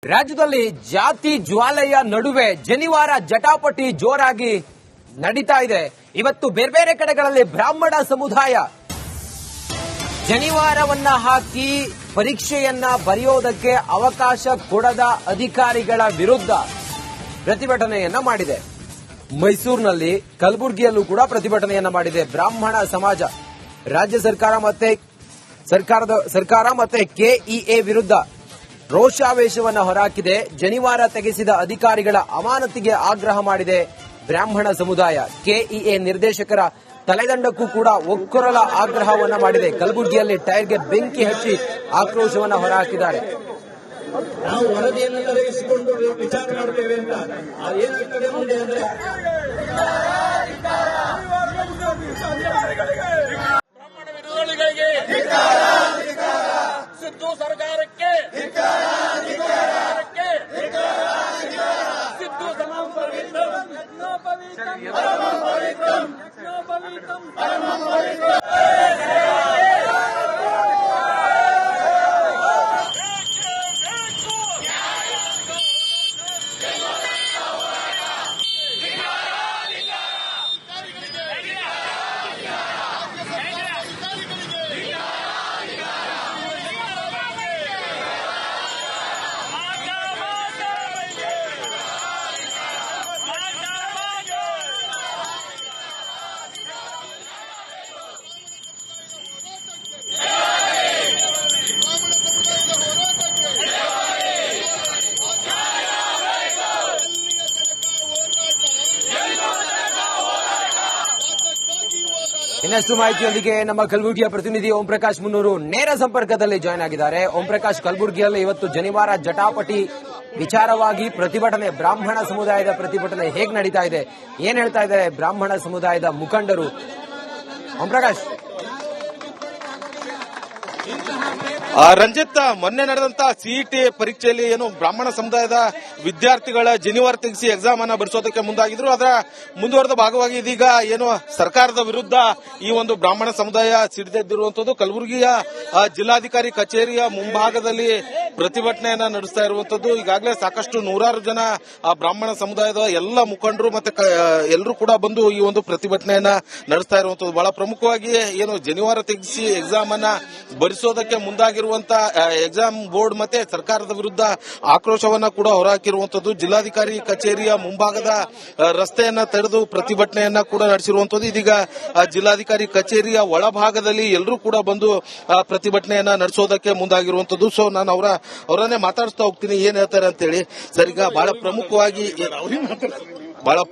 ರಾಜ್ಯದಲ್ಲಿ ಜಾತಿ ಜ್ವಾಲೆಯ ನಡುವೆ ಜನಿವಾರ ಜಟಾಪಟಿ ಜೋರಾಗಿ ನಡೀತಾ ಇದೆ. ಇವತ್ತು ಬೇರೆ ಬೇರೆ ಕಡೆಗಳಲ್ಲಿ ಬ್ರಾಹ್ಮಣ ಸಮುದಾಯ ಜನಿವಾರವನ್ನ ಹಾಕಿ ಪರೀಕ್ಷೆಯನ್ನ ಬರೆಯೋದಕ್ಕೆ ಅವಕಾಶ ಕೊಡದ ಅಧಿಕಾರಿಗಳ ವಿರುದ್ಧ ಪ್ರತಿಭಟನೆಯನ್ನ ಮಾಡಿದೆ. ಮೈಸೂರಿನಲ್ಲಿ, ಕಲಬುರಗಿಯಲ್ಲೂ ಕೂಡ ಪ್ರತಿಭಟನೆಯನ್ನ ಮಾಡಿದೆ ಬ್ರಾಹ್ಮಣ ಸಮಾಜ. ರಾಜ್ಯ ಸರ್ಕಾರ ಮತ್ತೆ ಕೆಇಎ ವಿರುದ್ಧ ರೋಷಾವೇಶವನ್ನು ಹೊರಹಾಕಿದೆ. ಜನಿವಾರ ತೆಗೆಸಿದ ಅಧಿಕಾರಿಗಳ ಅಮಾನತಿಗೆ ಆಗ್ರಹ ಮಾಡಿದೆ ಬ್ರಾಹ್ಮಣ ಸಮುದಾಯ. ಕೆಇಎ ನಿರ್ದೇಶಕರ ತಲೆದಂಡಕ್ಕೂ ಕೂಡ ಒಕ್ಕೊರಲ ಆಗ್ರಹವನ್ನ ಮಾಡಿದೆ. ಕಲಬುರಗಿಯಲ್ಲಿ ಟೈರ್ಗೆ ಬೆಂಕಿ ಹಚ್ಚಿ ಆಕ್ರೋಶವನ್ನ ಹೊರಹಾಕಿದ್ದಾರೆ. ನಾವು ವರದಿಯನ್ನು ತಲುಪಿಸಿಕೊಂಡು ವಿಚಾರ ಮಾಡ್ತೇವೆ ಅಂತ ಏನಾಗ್ತದೆ ಮುಂದೆ ಅಂದ್ರೆ ಬ್ರಾಹ್ಮಣ ವಿರೋಧಿಗಳಿಗೆ ಸಿದ್ದು ಸರ್ಕಾರಕ್ಕೆ ಸಿದ್ದು ಇನ್ನಷ್ಟು ಮಾಹಿತಿಯೊಂದಿಗೆ ನಮ್ಮ ಕಲಬುರಗಿಯ ಪ್ರತಿನಿಧಿ ಓಂ ಪ್ರಕಾಶ್ ಮುನ್ನೂರು ನೇರ ಸಂಪರ್ಕದಲ್ಲಿ ಜಾಯ್ನ್ ಆಗಿದ್ದಾರೆ. ಓಂ ಪ್ರಕಾಶ್, ಕಲಬುರಗಿಯಲ್ಲಿ ಇವತ್ತು ಜನಿವಾರ ಜಟಾಪಟಿ ವಿಚಾರವಾಗಿ ಪ್ರತಿಭಟನೆ, ಬ್ರಾಹ್ಮಣ ಸಮುದಾಯದ ಪ್ರತಿಭಟನೆ ಹೇಗೆ ನಡೀತಾ ಇದೆ, ಏನ್ ಹೇಳ್ತಾ ಇದ್ದಾರೆ ಬ್ರಾಹ್ಮಣ ಸಮುದಾಯದ ಮುಖಂಡರು? ಓಂ ಪ್ರಕಾಶ್. ರಂಜಿತ್, ಮೊನ್ನೆ ನಡೆದಂತ ಸಿಇಟಿ ಪರೀಕ್ಷೆಯಲ್ಲಿ ಏನು ಬ್ರಾಹ್ಮಣ ಸಮುದಾಯದ ವಿದ್ಯಾರ್ಥಿಗಳ ಜನಿವಾರ ತೆಗೆಸಿ ಎಕ್ಸಾಮ್ ಅನ್ನ ಬರೆಸೋದಕ್ಕೆ ಮುಂದಾಗಿದ್ರು. ಅದರ ಮುಂದುವರೆದ ಭಾಗವಾಗಿ ಇದೀಗ ಏನು ಸರ್ಕಾರದ ವಿರುದ್ಧ ಈ ಒಂದು ಬ್ರಾಹ್ಮಣ ಸಮುದಾಯ ಸಿಡಿದೆದ್ದಿರುವಂತದ್ದು. ಕಲಬುರಗಿಯ ಜಿಲ್ಲಾಧಿಕಾರಿ ಕಚೇರಿಯ ಮುಂಭಾಗದಲ್ಲಿ ಪ್ರತಿಭಟನೆಯನ್ನ ನಡೆಸ್ತಾ ಇರುವಂತದ್ದು. ಈಗಾಗಲೇ ಸಾಕಷ್ಟು ನೂರಾರು ಜನ ಬ್ರಾಹ್ಮಣ ಸಮುದಾಯದ ಎಲ್ಲ ಮುಖಂಡರು ಮತ್ತೆ ಎಲ್ಲರೂ ಕೂಡ ಬಂದು ಈ ಒಂದು ಪ್ರತಿಭಟನೆಯನ್ನ ನಡೆಸ್ತಾ ಇರುವಂತದ್ದು. ಬಹಳ ಪ್ರಮುಖವಾಗಿ ಏನು ಜನಿವಾರ ತೆಗೆಸಿ ಎಕ್ಸಾಮ್ ಅನ್ನ ಬರೆಸೋದಕ್ಕೆ ಮುಂದಾಗಿರುವಂತ ಎಕ್ಸಾಮ್ ಬೋರ್ಡ್ ಮತ್ತೆ ಸರ್ಕಾರದ ವಿರುದ್ಧ ಆಕ್ರೋಶವನ್ನ ಕೂಡ ಹೊರಹಾಕಿರುವಂತದ್ದು. ಜಿಲ್ಲಾಧಿಕಾರಿ ಕಚೇರಿಯ ಮುಂಭಾಗದ ರಸ್ತೆಯನ್ನ ತಡೆದು ಪ್ರತಿಭಟನೆಯನ್ನ ಕೂಡ ನಡೆಸಿರುವಂತದ್ದು. ಇದೀಗ ಜಿಲ್ಲಾಧಿಕಾರಿ ಕಚೇರಿಯ ಒಳಭಾಗದಲ್ಲಿ ಎಲ್ಲರೂ ಕೂಡ ಬಂದು ಪ್ರತಿಭಟನೆಯನ್ನ ನಡೆಸೋದಕ್ಕೆ ಮುಂದಾಗಿರುವಂತದ್ದು. ಸೊ ನಾನು ಅವರನ್ನೇ ಮಾತಾಡಿಸ್ತಾ ಹೋಗ್ತೀನಿ ಏನ್ ಹೇಳ್ತಾರೆ ಅಂತ ಹೇಳಿ. ಸರ್, ಈಗ ಬಹಳ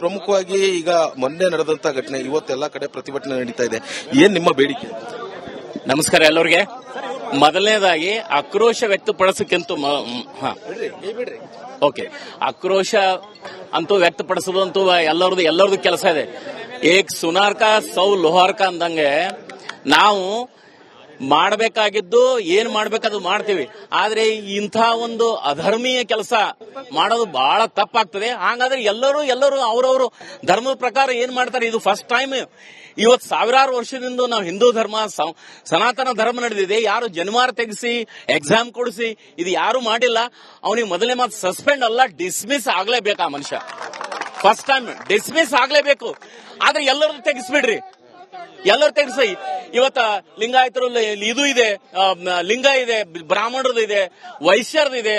ಪ್ರಮುಖವಾಗಿ ಈಗ ಮೊನ್ನೆ ನಡೆದಂತ ಘಟನೆ, ಇವತ್ತೆಲ್ಲ ಕಡೆ ಪ್ರತಿಭಟನೆ ನಡೀತಾ ಇದೆ. ಏನ್ ನಿಮ್ಮ ಬೇಡಿಕೆ? ನಮಸ್ಕಾರ ಎಲ್ಲರಿಗೆ. ಮೊದಲನೇದಾಗಿ ಆಕ್ರೋಶ ವ್ಯಕ್ತಪಡಿಸಕ್ಕಿಂತ ಆಕ್ರೋಶ ಅಂತೂ ವ್ಯಕ್ತಪಡಿಸೋದಂತೂ ಎಲ್ಲರದು ಕೆಲಸ ಇದೆ. ಏಕ್ ಸುನಾರ್ಕ ಸೌ ಲೋಹಾರ್ಕ ಅಂದಂಗೆ ನಾವು ಮಾಡಬೇಕಾಗಿದ್ದು ಏನ್ ಮಾಡ್ಬೇಕದು ಮಾಡ್ತೀವಿ. ಆದ್ರೆ ಇಂಥ ಒಂದು ಅಧರ್ಮೀಯ ಕೆಲಸ ಮಾಡೋದು ಬಹಳ ತಪ್ಪಾಗ್ತದೆ. ಹಾಗಾದ್ರೆ ಎಲ್ಲರೂ ಅವರವರು ಧರ್ಮದ ಪ್ರಕಾರ ಏನ್ ಮಾಡ್ತಾರೆ. ಇದು ಫಸ್ಟ್ ಟೈಮ್. ಇವತ್ತು ಸಾವಿರಾರು ವರ್ಷದಿಂದ ನಾವು ಹಿಂದೂ ಧರ್ಮ, ಸನಾತನ ಧರ್ಮ ನಡೆದಿದೆ. ಯಾರು ಜನಿವಾರ ತೆಗೆಸಿ ಎಕ್ಸಾಮ್ ಕೊಡಿಸಿ ಇದು ಯಾರು ಮಾಡಿಲ್ಲ. ಅವನಿಗೆ ಮೊದಲನೇ ಮಾತು ಸಸ್ಪೆಂಡ್ ಅಲ್ಲ, ಡಿಸ್ಮಿಸ್ ಆಗ್ಲೇಬೇಕು. ಆ ಮನುಷ್ಯ ಫಸ್ಟ್ ಟೈಮ್ ಡಿಸ್ಮಿಸ್ ಆಗ್ಲೇಬೇಕು. ಆದ್ರೆ ಎಲ್ಲರೂ ತೆಗಿಸ್ಬಿಡ್ರಿ, ಎಲ್ಲರೂ ತೆಗಿಸಿ. ಇವತ್ತ ಲಿಂಗಾಯತರಲ್ಲಿ ಇದು ಇದೆ, ಲಿಂಗ ಇದೆ, ಬ್ರಾಹ್ಮಣರದ್ದು ಇದೆ, ವೈಶ್ಯರದ್ದು ಇದೆ,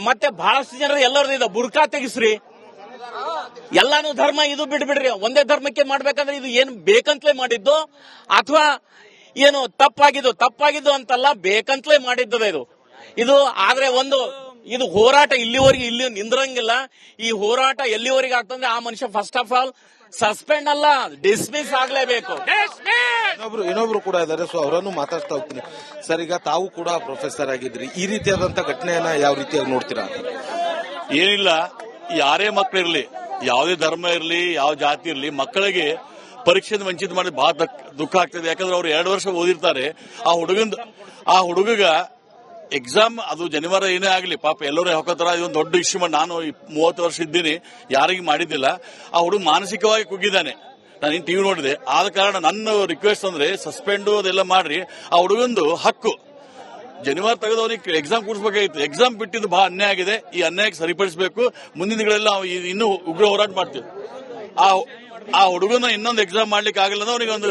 ಮತ್ತೆ ಬಹಳಷ್ಟು ಜನರದ್ದು ಎಲ್ಲರದ್ದು ಇದೆ. ಬುರ್ಕಾ ತೆಗಿಸ್ರಿ. ಎಲ್ಲಾನು ಧರ್ಮ ಇದು ಬಿಡ್ಬಿಡ್ರಿ. ಒಂದೇ ಧರ್ಮಕ್ಕೆ ಮಾಡ್ಬೇಕಂದ್ರೆ ಇದು ಏನು ಬೇಕಂತಲೇ ಮಾಡಿದ್ದು ಅಥವಾ ಏನು ತಪ್ಪಾಗಿದ್ದು ಅಂತಲ್ಲ, ಬೇಕಂತಲೇ ಮಾಡಿದ್ದದ ಇದು. ಆದ್ರೆ ಇದು ಹೋರಾಟ ಇಲ್ಲಿ ನಿಂದ್ರಂಗಿಲ್ಲ. ಈ ಹೋರಾಟ ಎಲ್ಲಿವರೆಗೆ ಆಗ್ತಂದ್ರೆ ಆ ಮನುಷ್ಯ ಫಸ್ಟ್ ಆಫ್ ಆಲ್ ಸಸ್ಪೆಂಡ್ ಅಲ್ಲ, ಡಿಸ್ಮಿಸ್ ಆಗ್ಲೇಬೇಕು. ಇನ್ನೊಬ್ರು ಕೂಡ ಇದ್ದಾರೆ, ಸೊ ಅವರನ್ನು ಮಾತಾಡ್ತಾ ಹೋಗ್ತೀನಿ. ಸರ್, ಈಗ ತಾವು ಕೂಡ ಪ್ರೊಫೆಸರ್ ಆಗಿದ್ರಿ. ಈ ರೀತಿಯಾದಂತ ಘಟನೆಯನ್ನ ಯಾವ ರೀತಿಯಾಗಿ ನೋಡ್ತೀರಾ? ಏನಿಲ್ಲ, ಯಾರೇ ಮಕ್ಕಳಿರ್ಲಿ, ಯಾವುದೇ ಧರ್ಮ ಇರಲಿ, ಯಾವ ಜಾತಿ ಇರಲಿ, ಮಕ್ಕಳಿಗೆ ಪರೀಕ್ಷೆಯಿಂದ ವಂಚಿತ ಮಾಡಿ ಬಹಳ ದುಃಖ ಆಗ್ತದೆ. ಯಾಕಂದ್ರೆ ಅವ್ರು 2 ವರ್ಷ ಓದಿರ್ತಾರೆ. ಆ ಹುಡುಗ ಎಕ್ಸಾಮ್ ಅದು ಜನಿವಾರ ಏನೇ ಆಗಲಿ ಪಾಪ ಎಲ್ಲರೂ ಹಾಕೋತಾರ. ಇದೊಂದು ದೊಡ್ಡ ಇಶ್ಯೂ ಮಾಡಿ ನಾನು 30 ವರ್ಷ ಇದ್ದೀನಿ, ಯಾರಿಗೂ ಮಾಡಿದ್ದಿಲ್ಲ. ಆ ಹುಡುಗ ಮಾನಸಿಕವಾಗಿ ಕುಗ್ಗಿದ್ದಾನೆ. ನಾನು ಟಿವಿ ನೋಡಿದೆ. ಆದ ಕಾರಣ ನನ್ನ ರಿಕ್ವೆಸ್ಟ್ ಅಂದ್ರೆ ಸಸ್ಪೆಂಡ್ ಅದೆಲ್ಲ ಮಾಡ್ರಿ. ಆ ಹುಡುಗಂದು ಹಕ್ಕು ಜನಿವಾರ ತೆಗೆದವರಿಗೆ ಎಕ್ಸಾಮ್ ಕೂಡಿಸಬೇಕಾಗಿತ್ತು. ಎಕ್ಸಾಮ್ ಬಿಟ್ಟಿದ್ದು ಬಹಳ ಅನ್ಯಾಯ ಆಗಿದೆ. ಈ ಅನ್ಯಾಯಕ್ಕೆ ಸರಿಪಡಿಸಬೇಕು. ಮುಂದಿನ ದಿನಗಳಲ್ಲಿ ನಾವು ಇನ್ನೂ ಉಗ್ರ ಹೋರಾಟ ಮಾಡ್ತೀವಿ. ಆ ಹುಡುಗನ ಇನ್ನೊಂದು ಎಕ್ಸಾಮ್ ಮಾಡ್ಲಿಕ್ಕೆ ಆಗಿಲ್ಲ ಅಂದ್ರೆ ಅವನಿಗೆ ಒಂದು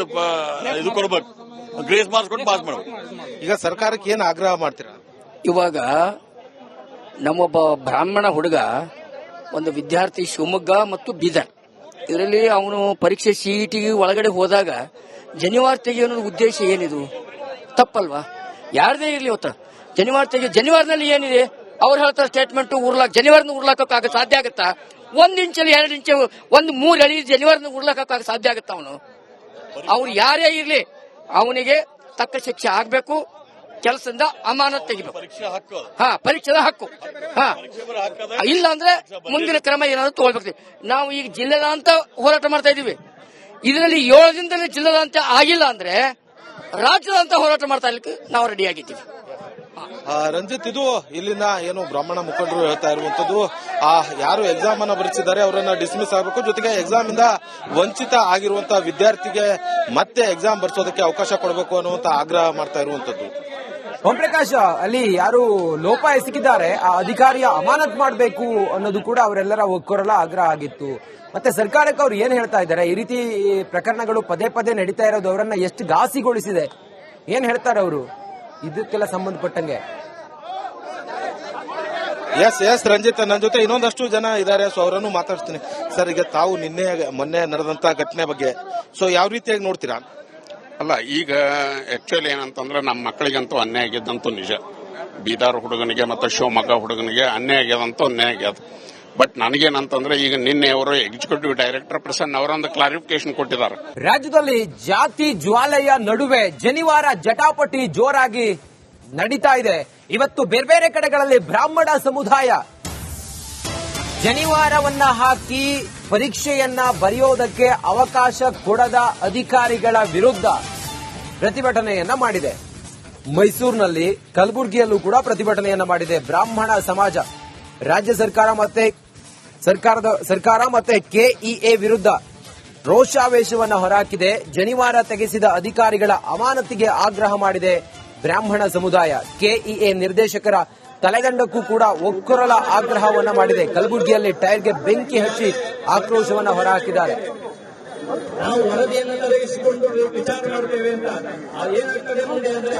ಇದು ಕೊಡ್ಬೇಕು, ಗ್ರೇಸ್ ಮಾರ್ಕ್ಸ್ ಕೊಟ್ಟು ಪಾಸ್ ಮಾಡಬೇಕು. ಈಗ ಸರ್ಕಾರಕ್ಕೆ ಏನು ಆಗ್ರಹ ಮಾಡ್ತೀರಾ? ಇವಾಗ ನಮ್ಮೊಬ್ಬ ಬ್ರಾಹ್ಮಣ ಹುಡುಗ ಒಂದು ವಿದ್ಯಾರ್ಥಿ ಶಿವಮೊಗ್ಗ ಮತ್ತು ಬೀದರ್, ಇದರಲ್ಲಿ ಅವನು ಪರೀಕ್ಷೆ ಸಿಇಟಿಗೆ ಒಳಗಡೆ ಹೋದಾಗ ಜನಿವಾರ ತೆಗೆಯೋ ಉದ್ದೇಶ ಏನಿದು? ತಪ್ಪಲ್ವಾ? ಯಾರದೇ ಇರಲಿ ಇವತ್ತು ಜನಿವಾರದಲ್ಲಿ ಏನಿದೆ? ಅವ್ರು ಹೇಳ್ತಾರೆ ಸ್ಟೇಟ್ಮೆಂಟ್ ಜನಿವಾರನ ಉರ್ಲಾಕ ಸಾಧ್ಯ ಆಗುತ್ತಾ? 1 ಇಂಚಲ್ಲಿ 2 ಇಂಚ್ 3 ಅಡಿ ಜನಿವಾರನ ಉರ್ಲಾಕ ಸಾಧ್ಯ ಆಗುತ್ತಾ? ಅವ್ರು ಯಾರೇ ಇರ್ಲಿ ಅವನಿಗೆ ತಕ್ಕ ಶಿಕ್ಷೆ ಆಗ್ಬೇಕು. ಕೆಲಸದಿಂದ ಅಮಾನತ್ ತೆಗಿಬೇಕು. ಪರೀಕ್ಷೆದ ಹಕ್ಕು. ಇಲ್ಲ ಅಂದ್ರೆ ಮುಂದಿನ ಕ್ರಮ ಏನಾದ್ರು ತಗೊಳ್ಬೇಕು. ನಾವು ಈಗ ಜಿಲ್ಲೆದಾಂತ ಹೋರಾಟ ಮಾಡ್ತಾ ಇದೀವಿ. ಇದರಲ್ಲಿ 7 ದಿನದಲ್ಲಿ ಜಿಲ್ಲೆದಾಂತ ಆಗಿಲ್ಲ ಅಂದ್ರೆ ರಾಜ್ಯದಂತ ಹೋರಾಟ ಮಾಡ್ತಾ ಇರ್ಲಿಕ್ಕೆ ನಾವು ರೆಡಿ ಆಗಿದ್ದೀವಿ. ರಂಜಿತ್, ಇದು ಇಲ್ಲಿನ ಏನು ಬ್ರಾಹ್ಮಣ ಮುಖಂಡರು ಹೇಳ್ತಾ ಇರುವಂತದ್ದು, ಯಾರು ಎಕ್ಸಾಮ್ ಅನ್ನ ಬರೆಸಿದ್ದಾರೆ ಅವರನ್ನ ಡಿಸ್ಮಿಸ್ ಆಗಬೇಕು, ಜೊತೆಗೆ ಎಕ್ಸಾಮ್ ಇಂದ ವಂಚಿತ ಆಗಿರುವಂತಹ ವಿದ್ಯಾರ್ಥಿಗೆ ಮತ್ತೆ ಎಕ್ಸಾಮ್ ಬರ್ಸೋದಕ್ಕೆ ಅವಕಾಶ ಕೊಡಬೇಕು ಅನ್ನುವಂತ ಆಗ್ರಹ ಮಾಡ್ತಾ ಇರುವಂತದ್ದು. ಓಂಪ್ರಕಾಶ್, ಅಲ್ಲಿ ಯಾರು ಲೋಪ ಎಸಗಿದ್ದಾರೆ ಆ ಅಧಿಕಾರಿಯ ಅಮಾನತ್ ಮಾಡಬೇಕು ಅನ್ನೋದು ಕೂಡ ಅವರೆಲ್ಲರ ಒಕ್ಕೊರಲ ಆಗ್ರಹ ಆಗಿತ್ತು. ಮತ್ತೆ ಸರ್ಕಾರಕ್ಕೆ ಅವ್ರು ಏನ್ ಹೇಳ್ತಾ ಇದ್ದಾರೆ? ಈ ರೀತಿ ಪ್ರಕರಣಗಳು ಪದೇ ಪದೇ ನಡೀತಾ ಇರೋದು ಅವರನ್ನ ಎಷ್ಟು ಘಾಸಿಗೊಳಿಸಿದೆ? ಏನ್ ಹೇಳ್ತಾರೆ ಅವರು ಇದಕ್ಕೆಲ್ಲ ಸಂಬಂಧಪಟ್ಟಂಗೆ? ಎಸ್ ರಂಜಿತ್, ನನ್ನ ಜೊತೆ ಇನ್ನೊಂದಷ್ಟು ಜನ ಇದ್ದಾರೆ, ಸೊ ಅವರನ್ನು ಮಾತಾಡ್ತೀನಿ. ಸರ್, ಈಗ ತಾವು ಮೊನ್ನೆ ನಡೆದಂತ ಘಟನೆ ಬಗ್ಗೆ ಯಾವ ರೀತಿಯಾಗಿ ನೋಡ್ತೀರಾ? ಅಲ್ಲ, ಈಗ ಆಕ್ಚುಲಿ ಏನಂತಂದ್ರೆ ನಮ್ಮ ಮಕ್ಕಳಿಗಂತೂ ಅನ್ಯಾಯ ಆಗಿದ್ದಂತೂ ನಿಜ. ಬೀದರ್ ಹುಡುಗನಿಗೆ ಮತ್ತು ಶಿವಮೊಗ್ಗ ಹುಡುಗನಿಗೆ ಅನ್ಯಾಯ ಆಗ್ಯದಂತೂ ಅನ್ಯಾಯ ಆಗ್ಯದ. ಬಟ್ ನನಗೇನಂತಂದ್ರೆ ಈಗ ನಿನ್ನೆ ಅವರು ಎಕ್ಸಿಕ್ಯೂಟಿವ್ ಡೈರೆಕ್ಟರ್ ಪ್ರಸನ್ನ ಅವರೊಂದು ಕ್ಲಾರಿಫಿಕೇಶನ್ ಕೊಟ್ಟಿದ್ದಾರೆ. ರಾಜ್ಯದಲ್ಲಿ ಜಾತಿ ಜ್ವಾಲೆಯ ನಡುವೆ ಜನಿವಾರ ಜಟಾಪಟಿ ಜೋರಾಗಿ ನಡೀತಾ ಇದೆ. ಇವತ್ತು ಬೇರೆ ಬೇರೆ ಕಡೆಗಳಲ್ಲಿ ಬ್ರಾಹ್ಮಣ ಸಮುದಾಯ ಜನಿವಾರವನ್ನ ಹಾಕಿ ಪರೀಕ್ಷೆಯನ್ನ ಬರೆಯೋದಕ್ಕೆ ಅವಕಾಶ ಕೊಡದ ಅಧಿಕಾರಿಗಳ ವಿರುದ್ಧ ಪ್ರತಿಭಟನೆಯನ್ನ ಮಾಡಿದೆ. ಮೈಸೂರಿನಲ್ಲಿ, ಕಲಬುರಗಿಯಲ್ಲೂ ಕೂಡ ಪ್ರತಿಭಟನೆಯನ್ನ ಮಾಡಿದೆ ಬ್ರಾಹ್ಮಣ ಸಮಾಜ. ರಾಜ್ಯ ಸರ್ಕಾರ ಮತ್ತೆ ಕೆಇಎ ವಿರುದ್ಧ ರೋಷಾವೇಶವನ್ನ ಹೊರಹಾಕಿದೆ. ಜನಿವಾರ ತೆಗೆಸಿದ ಅಧಿಕಾರಿಗಳ ಅಮಾನತಿಗೆ ಆಗ್ರಹ ಮಾಡಿದೆ ಬ್ರಾಹ್ಮಣ ಸಮುದಾಯ. ಕೆಇಎ ನಿರ್ದೇಶಕರ ತಲೆದಂಡಕ್ಕೂ ಕೂಡ ಒಕ್ಕೊರಲ ಆಗ್ರಹವನ್ನ ಮಾಡಿದೆ. ಕಲಬುರಗಿಯಲ್ಲಿ ಟೈರ್ಗೆ ಬೆಂಕಿ ಹಚ್ಚಿ ಆಕ್ರೋಶವನ್ನ ಹೊರಹಾಕಿದ್ದಾರೆ. ನಾವು ವರದಿಯನ್ನು ತಲುಪಿಸಿಕೊಂಡು ವಿಚಾರ ಮಾಡ್ತೇವೆ ಅಂತ ಏನಾಗ್ತದೆ ಮುಂದೆ ಅಂದ್ರೆ